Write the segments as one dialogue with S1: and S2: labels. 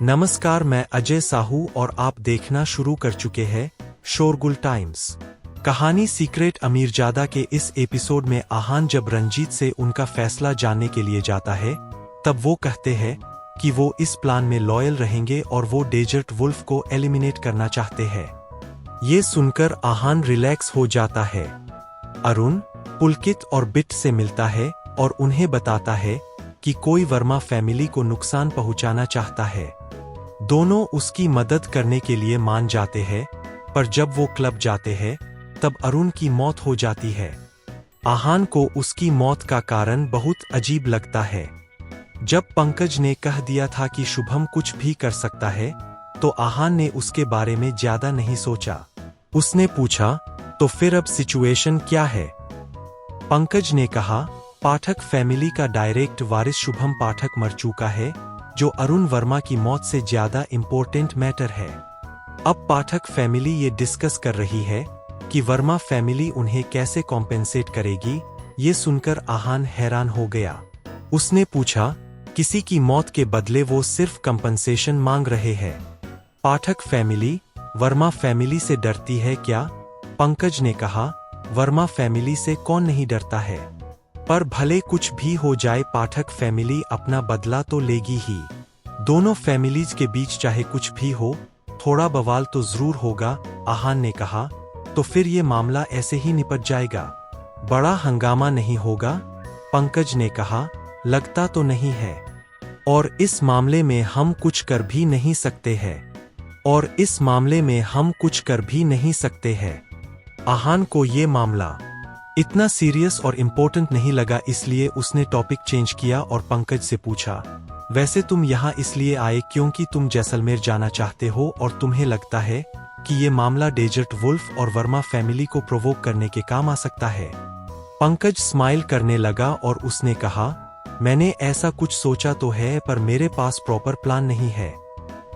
S1: नमस्कार, मैं अजय साहू और आप देखना शुरू कर चुके हैं शोरगुल टाइम्स। कहानी सीक्रेट अमीरजादा के इस एपिसोड में आहान जब रंजीत से उनका फैसला जानने के लिए जाता है, तब वो कहते हैं कि वो इस प्लान में लॉयल रहेंगे और वो डेजर्ट वुल्फ को एलिमिनेट करना चाहते हैं। ये सुनकर आहान रिलैक्स हो जाता है। अरुण पुलकित और बिट से मिलता है और उन्हें बताता है कि कोई वर्मा फैमिली को नुकसान पहुंचाना चाहता है। दोनों उसकी मदद करने के लिए मान जाते हैं, पर जब वो क्लब जाते हैं तब अरुण की मौत हो जाती है। आहान को उसकी मौत का कारण बहुत अजीब लगता है। जब पंकज ने कह दिया था कि शुभम कुछ भी कर सकता है, तो आहान ने उसके बारे में ज्यादा नहीं सोचा। उसने पूछा, तो फिर अब सिचुएशन क्या है? पंकज ने कहा, पाठक फैमिली का डायरेक्ट वारिस शुभम पाठक मर चुका है, जो अरुण वर्मा की मौत से ज्यादा इंपॉर्टेंट मैटर है। अब पाठक फैमिली ये डिस्कस कर रही है कि वर्मा फैमिली उन्हें कैसे कॉम्पेंसेट करेगी। ये सुनकर आहान हैरान हो गया। उसने पूछा, किसी की मौत के बदले वो सिर्फ कंपनसेशन मांग रहे हैं? पाठक फैमिली वर्मा फैमिली से डरती है क्या? पंकज ने कहा, वर्मा फैमिली से कौन नहीं डरता है, पर भले कुछ भी हो जाए पाठक फैमिली अपना बदला तो लेगी ही। दोनों फैमिलीज के बीच चाहे कुछ भी हो, थोड़ा बवाल तो जरूर होगा। आहान ने कहा, तो फिर ये मामला ऐसे ही निपट जाएगा, बड़ा हंगामा नहीं होगा? पंकज ने कहा, लगता तो नहीं है, और इस मामले में हम कुछ कर भी नहीं सकते हैं। आहान को ये मामला इतना सीरियस और इम्पोर्टेंट नहीं लगा, इसलिए उसने टॉपिक चेंज किया और पंकज से पूछा, वैसे तुम यहाँ इसलिए आए क्योंकि तुम जैसलमेर जाना चाहते हो और तुम्हें लगता है कि ये मामला डेजर्ट वुल्फ और वर्मा फैमिली को प्रोवोक करने के काम आ सकता है? पंकज स्माइल करने लगा और उसने कहा, मैंने ऐसा कुछ सोचा तो है, पर मेरे पास प्रॉपर प्लान नहीं है,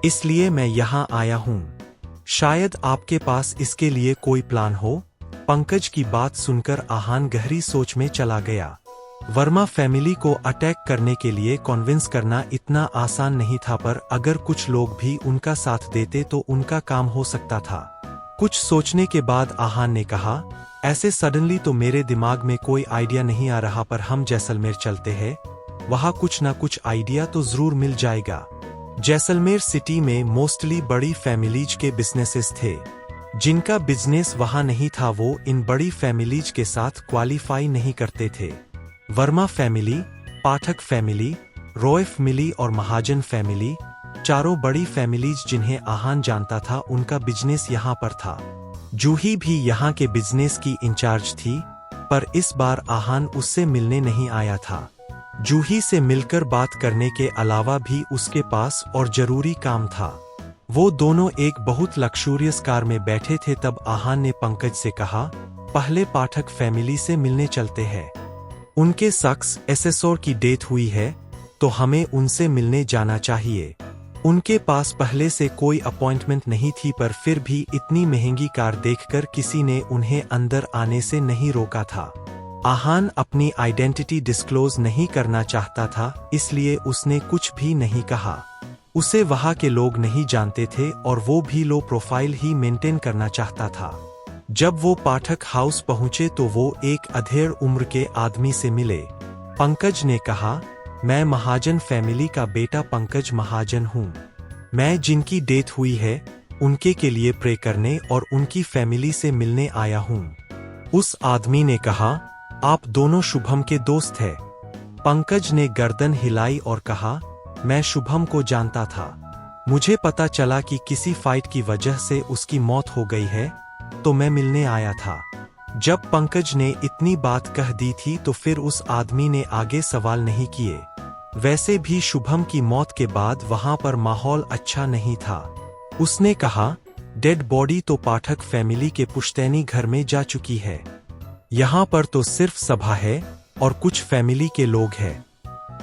S1: इसलिए मैं यहाँ आया हूँ। शायद आपके पास इसके लिए कोई प्लान हो? पंकज की बात सुनकर आहान गहरी सोच में चला गया। वर्मा फैमिली को अटैक करने के लिए कॉन्विंस करना इतना आसान नहीं था, पर अगर कुछ लोग भी उनका साथ देते तो उनका काम हो सकता था। कुछ सोचने के बाद आहान ने कहा, ऐसे सडनली तो मेरे दिमाग में कोई आइडिया नहीं आ रहा, पर हम जैसलमेर चलते हैं, वहाँ कुछ ना कुछ आइडिया तो जरूर मिल जाएगा। जैसलमेर सिटी में मोस्टली बड़ी फैमिलीज के बिजनेसेस थे। जिनका बिजनेस वहां नहीं था, वो इन बड़ी फैमिलीज के साथ क्वालिफाई नहीं करते थे। वर्मा फैमिली, पाठक फैमिली, रॉय फैमिली और महाजन फैमिली, चारों बड़ी फैमिलीज जिन्हें आहान जानता था, उनका बिजनेस यहाँ पर था। जूही भी यहाँ के बिजनेस की इंचार्ज थी, पर इस बार आहान उससे मिलने नहीं आया था। जूही से मिलकर बात करने के अलावा भी उसके पास और जरूरी काम था। वो दोनों एक बहुत लक्सूरियस कार में बैठे थे, तब आहान ने पंकज से कहा, पहले पाठक फैमिली से मिलने चलते हैं। उनके शख्स एसेसोर की डेथ हुई है, तो हमें उनसे मिलने जाना चाहिए। उनके पास पहले से कोई अपॉइंटमेंट नहीं थी, पर फिर भी इतनी महंगी कार देखकर किसी ने उन्हें अंदर आने से नहीं रोका था। आहान अपनी आइडेंटिटी डिस्क्लोज नहीं करना चाहता था, इसलिए उसने कुछ भी नहीं कहा। उसे वहां के लोग नहीं जानते थे और वो भी लो प्रोफाइल ही मेंटेन करना चाहता था। जब वो पाठक हाउस पहुंचे तो वो एक अधेड़ उम्र के आदमी से मिले। पंकज ने कहा, मैं महाजन फैमिली का बेटा पंकज महाजन हूँ। मैं जिनकी डेथ हुई है उनके के लिए प्रे करने और उनकी फैमिली से मिलने आया हूँ। उस आदमी ने कहा, आप दोनों शुभम के दोस्त हैं? पंकज ने गर्दन हिलाई और कहा, मैं शुभम को जानता था। मुझे पता चला कि किसी फाइट की वजह से उसकी मौत हो गई है, तो मैं मिलने आया था। जब पंकज ने इतनी बात कह दी थी तो फिर उस आदमी ने आगे सवाल नहीं किए। वैसे भी शुभम की मौत के बाद वहां पर माहौल अच्छा नहीं था। उसने कहा, डेड बॉडी तो पाठक फैमिली के पुश्तैनी घर में जा चुकी है। यहाँ पर तो सिर्फ सभा है और कुछ फैमिली के लोग हैं।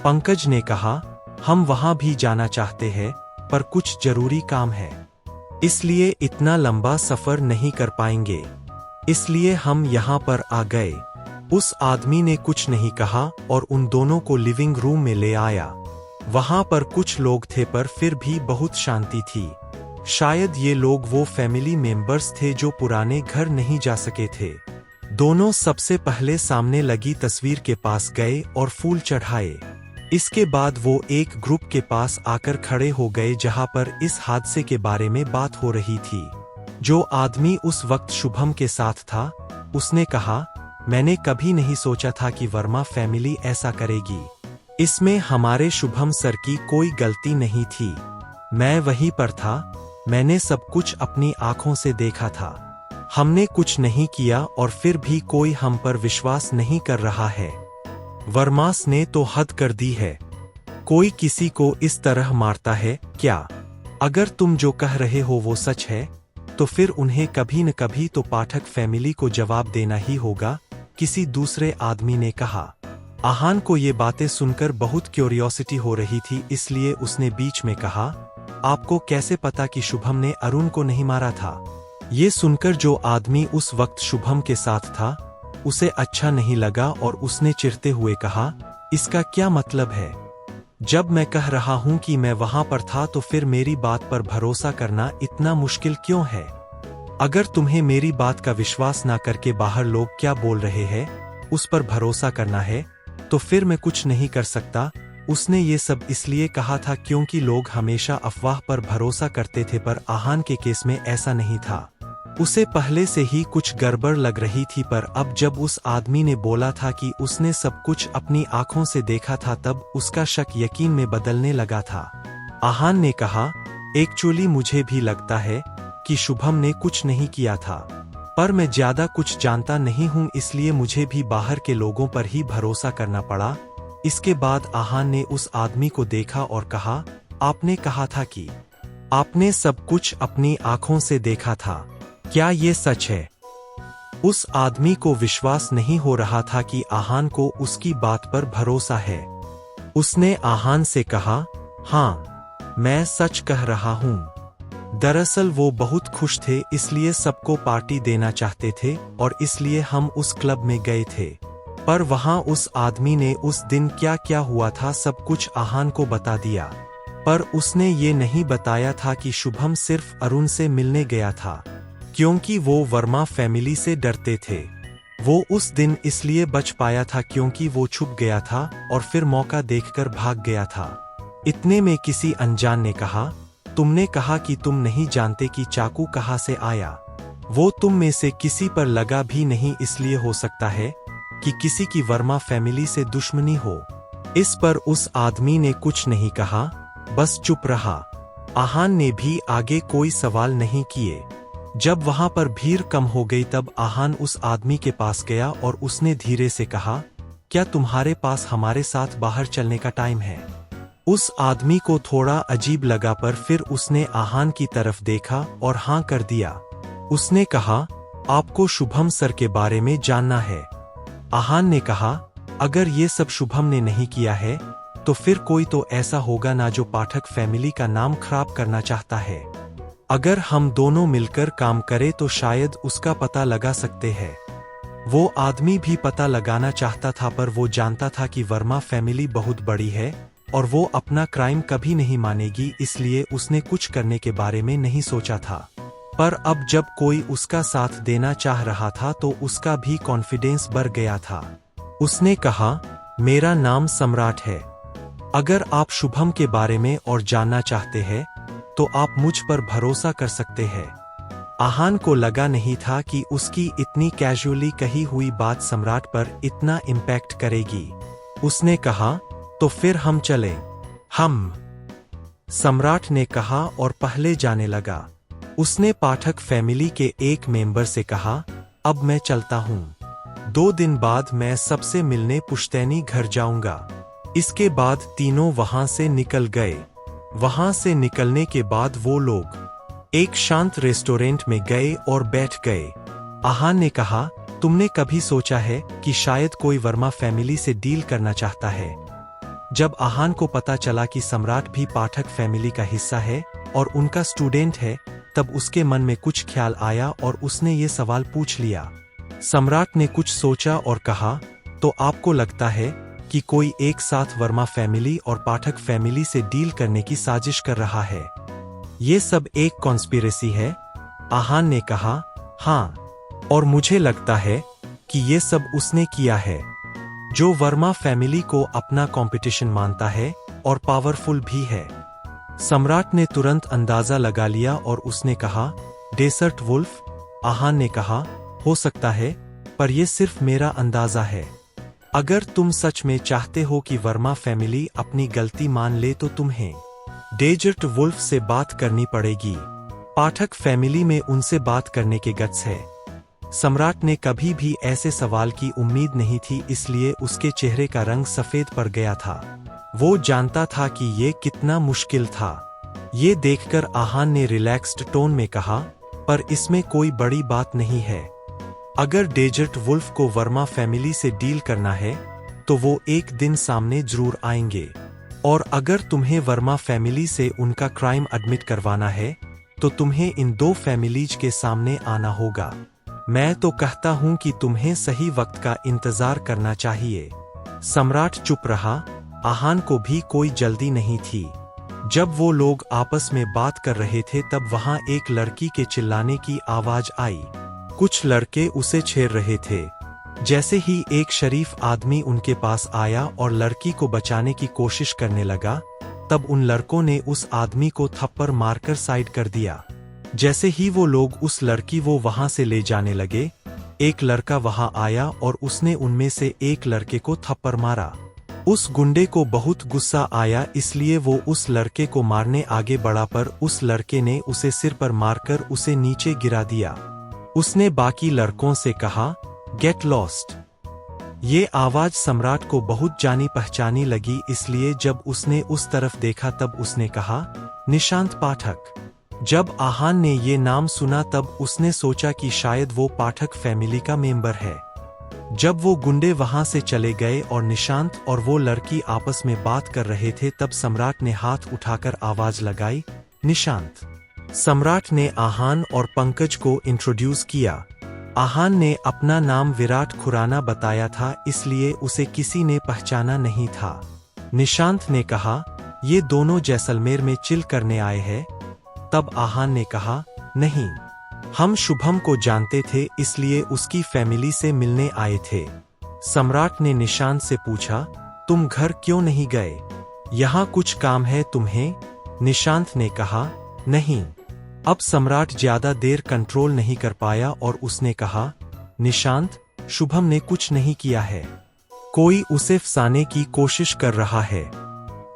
S1: पंकज ने कहा, हम वहां भी जाना चाहते हैं, पर कुछ जरूरी काम है, इसलिए इतना लंबा सफर नहीं कर पाएंगे, इसलिए हम यहाँ पर आ गए। उस आदमी ने कुछ नहीं कहा और उन दोनों को लिविंग रूम में ले आया। वहां पर कुछ लोग थे पर फिर भी बहुत शांति थी। शायद ये लोग वो फैमिली मेंबर्स थे जो पुराने घर नहीं जा सके थे। दोनों सबसे पहले सामने लगी तस्वीर के पास गए और फूल चढ़ाए। इसके बाद वो एक ग्रुप के पास आकर खड़े हो गए जहां पर इस हादसे के बारे में बात हो रही थी। जो आदमी उस वक्त शुभम के साथ था, उसने कहा, मैंने कभी नहीं सोचा था कि वर्मा फैमिली ऐसा करेगी। इसमें हमारे शुभम सर की कोई गलती नहीं थी। मैं वहीं पर था, मैंने सब कुछ अपनी आंखों से देखा था। हमने कुछ नहीं किया और फिर भी कोई हम पर विश्वास नहीं कर रहा है। वर्मास ने तो हद कर दी है। कोई किसी को इस तरह मारता है क्या? अगर तुम जो कह रहे हो वो सच है, तो फिर उन्हें कभी न कभी तो पाठक फैमिली को जवाब देना ही होगा, किसी दूसरे आदमी ने कहा। आहान को ये बातें सुनकर बहुत क्यूरियोसिटी हो रही थी, इसलिए उसने बीच में कहा, आपको कैसे पता कि शुभम ने अरुण को नहीं मारा था? ये सुनकर जो आदमी उस वक्त शुभम के साथ था, उसे अच्छा नहीं लगा और उसने चिढ़ते हुए कहा, इसका क्या मतलब है? जब मैं कह रहा हूं कि मैं वहां पर था तो फिर मेरी बात पर भरोसा करना इतना मुश्किल क्यों है? अगर तुम्हें मेरी बात का विश्वास ना करके बाहर लोग क्या बोल रहे हैं, उस पर भरोसा करना है, तो फिर मैं कुछ नहीं कर सकता। उसने ये सब इसलिए कहा था क्योंकि लोग हमेशा अफवाह पर भरोसा करते थे, पर आहान के केस में ऐसा नहीं था। उसे पहले से ही कुछ गड़बड़ लग रही थी, पर अब जब उस आदमी ने बोला था कि उसने सब कुछ अपनी आंखों से देखा था, तब उसका शक यकीन में बदलने लगा था। आहान ने कहा, एक्चुअली मुझे भी लगता है कि शुभम ने कुछ नहीं किया था, पर मैं ज्यादा कुछ जानता नहीं हूं, इसलिए मुझे भी बाहर के लोगों पर ही भरोसा करना पड़ा। इसके बाद आहान ने उस आदमी को देखा और कहा, आपने कहा था कि आपने सब कुछ अपनी आंखों से देखा था, क्या ये सच है? उस आदमी को विश्वास नहीं हो रहा था कि आहान को उसकी बात पर भरोसा है। उसने आहान से कहा, हाँ, मैं सच कह रहा हूँ। दरअसल वो बहुत खुश थे, इसलिए सबको पार्टी देना चाहते थे और इसलिए हम उस क्लब में गए थे। पर वहां उस आदमी ने उस दिन क्या क्या हुआ था सब कुछ आहान को बता दिया, पर उसने ये नहीं बताया था कि शुभम सिर्फ अरुण से मिलने गया था, क्योंकि वो वर्मा फैमिली से डरते थे। वो उस दिन इसलिए बच पाया था क्योंकि वो छुप गया था और फिर मौका देखकर भाग गया था। इतने में किसी अनजान ने कहा, तुमने कहा कि तुम नहीं जानते कि चाकू कहाँ से आया। वो तुम में से किसी पर लगा भी नहीं, इसलिए हो सकता है कि किसी की वर्मा फैमिली से दुश्मनी हो। इस पर उस आदमी ने कुछ नहीं कहा, बस चुप रहा। आहान ने भी आगे कोई सवाल नहीं किए। जब वहां पर भीड़ कम हो गई तब आहान उस आदमी के पास गया और उसने धीरे से कहा, क्या तुम्हारे पास हमारे साथ बाहर चलने का टाइम है? उस आदमी को थोड़ा अजीब लगा, पर फिर उसने आहान की तरफ देखा और हाँ कर दिया। उसने कहा, आपको शुभम सर के बारे में जानना है? आहान ने कहा, अगर ये सब शुभम ने नहीं किया है तो फिर कोई तो ऐसा होगा ना जो पाठक फैमिली का नाम खराब करना चाहता है। अगर हम दोनों मिलकर काम करें तो शायद उसका पता लगा सकते हैं। वो आदमी भी पता लगाना चाहता था, पर वो जानता था कि वर्मा फैमिली बहुत बड़ी है और वो अपना क्राइम कभी नहीं मानेगी, इसलिए उसने कुछ करने के बारे में नहीं सोचा था। पर अब जब कोई उसका साथ देना चाह रहा था तो उसका भी कॉन्फिडेंस बढ़ गया था। उसने कहा, मेरा नाम सम्राट है। अगर आप शुभम के बारे में और जानना चाहते हैं तो आप मुझ पर भरोसा कर सकते हैं। आहान को लगा नहीं था कि उसकी इतनी कैजुअली कही हुई बात सम्राट पर इतना इम्पैक्ट करेगी। उसने कहा, तो फिर हम चलें? हम, सम्राट ने कहा और पहले जाने लगा। उसने पाठक फैमिली के एक मेंबर से कहा, अब मैं चलता हूँ। 2 दिन बाद मैं सबसे मिलने पुश्तैनी घर जाऊंगा। इसके बाद तीनों वहां से निकल गए। वहां से निकलने के बाद वो लोग एक शांत रेस्टोरेंट में गए और बैठ गए। आहान ने कहा, तुमने कभी सोचा है कि शायद कोई वर्मा फैमिली से डील करना चाहता है? जब आहान को पता चला कि सम्राट भी पाठक फैमिली का हिस्सा है और उनका स्टूडेंट है, तब उसके मन में कुछ ख्याल आया और उसने ये सवाल पूछ लिया। सम्राट ने कुछ सोचा और कहा, तो आपको लगता है कि कोई एक साथ वर्मा फैमिली और पाठक फैमिली से डील करने की साजिश कर रहा है। ये सब एक कॉन्स्पिरेसी है, आहान ने कहा। हाँ, और मुझे लगता है कि ये सब उसने किया है, जो वर्मा फैमिली को अपना कंपटीशन मानता है और पावरफुल भी है। सम्राट ने तुरंत अंदाजा लगा लिया और उसने कहा, डेसर्ट वुल्फ। आहान ने कहा, हो सकता है, पर यह सिर्फ मेरा अंदाजा है। अगर तुम सच में चाहते हो कि वर्मा फैमिली अपनी गलती मान ले तो तुम्हें डेजर्ट वुल्फ से बात करनी पड़ेगी। पाठक फैमिली में उनसे बात करने के गट्स है। सम्राट ने कभी भी ऐसे सवाल की उम्मीद नहीं थी, इसलिए उसके चेहरे का रंग सफेद पड़ गया था। वो जानता था कि ये कितना मुश्किल था। ये देखकर आहान ने रिलैक्स्ड टोन में कहा, पर इसमें कोई बड़ी बात नहीं है। अगर डेजर्ट वुल्फ को वर्मा फैमिली से डील करना है तो वो एक दिन सामने जरूर आएंगे, और अगर तुम्हें वर्मा फैमिली से उनका क्राइम एडमिट करवाना है तो तुम्हें इन दो फैमिलीज के सामने आना होगा। मैं तो कहता हूं कि तुम्हें सही वक्त का इंतजार करना चाहिए। सम्राट चुप रहा। आहान को भी कोई जल्दी नहीं थी। जब वो लोग आपस में बात कर रहे थे तब वहां एक लड़की के चिल्लाने की आवाज आई। कुछ लड़के उसे छेड़ रहे थे। जैसे ही एक शरीफ आदमी उनके पास आया और लड़की को बचाने की कोशिश करने लगा, तब उन लड़कों ने उस आदमी को थप्पड़ मारकर साइड कर दिया। जैसे ही वो लोग उस लड़की वो वहां से ले जाने लगे, एक लड़का वहां आया और उसने उनमें से एक लड़के को थप्पड़ मारा। उस गुंडे को बहुत गुस्सा आया, इसलिए वो उस लड़के को मारने आगे बढ़ा, पर उस लड़के ने उसे सिर पर मारकर उसे नीचे गिरा दिया। उसने बाकी लड़कों से कहा, गेट लॉस्ट। ये आवाज सम्राट को बहुत जानी पहचानी लगी, इसलिए जब उसने उस तरफ देखा तब उसने कहा, निशांत पाठक। जब आहान ने ये नाम सुना तब उसने सोचा कि शायद वो पाठक फैमिली का मेंबर है। जब वो गुंडे वहां से चले गए और निशांत और वो लड़की आपस में बात कर रहे थे, तब सम्राट ने हाथ उठाकर आवाज लगाई, निशांत। सम्राट ने आहान और पंकज को इंट्रोड्यूस किया। आहान ने अपना नाम विराट खुराना बताया था, इसलिए उसे किसी ने पहचाना नहीं था। निशांत ने कहा, ये दोनों जैसलमेर में चिल करने आए हैं। तब आहान ने कहा, नहीं, हम शुभम को जानते थे, इसलिए उसकी फैमिली से मिलने आए थे। सम्राट ने निशांत से पूछा, तुम घर क्यों नहीं गए? यहाँ कुछ काम है तुम्हें? निशांत ने कहा, नहीं। अब सम्राट ज्यादा देर कंट्रोल नहीं कर पाया और उसने कहा, निशांत, शुभम ने कुछ नहीं किया है। कोई उसे फंसाने की कोशिश कर रहा है।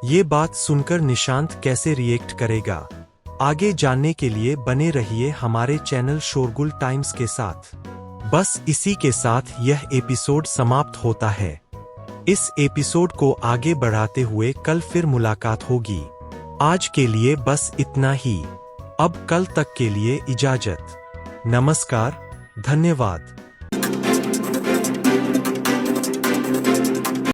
S1: ये बात सुनकर निशांत कैसे रिएक्ट करेगा? आगे जानने के लिए बने रहिए हमारे चैनल शोरगुल टाइम्स के साथ। बस इसी के साथ यह एपिसोड समाप्त होता है। इस एपिसोड को आगे बढ़ाते हुए कल फिर मुलाकात होगी। आज के लिए बस इतना ही। अब कल तक के लिए इजाजत। नमस्कार, धन्यवाद।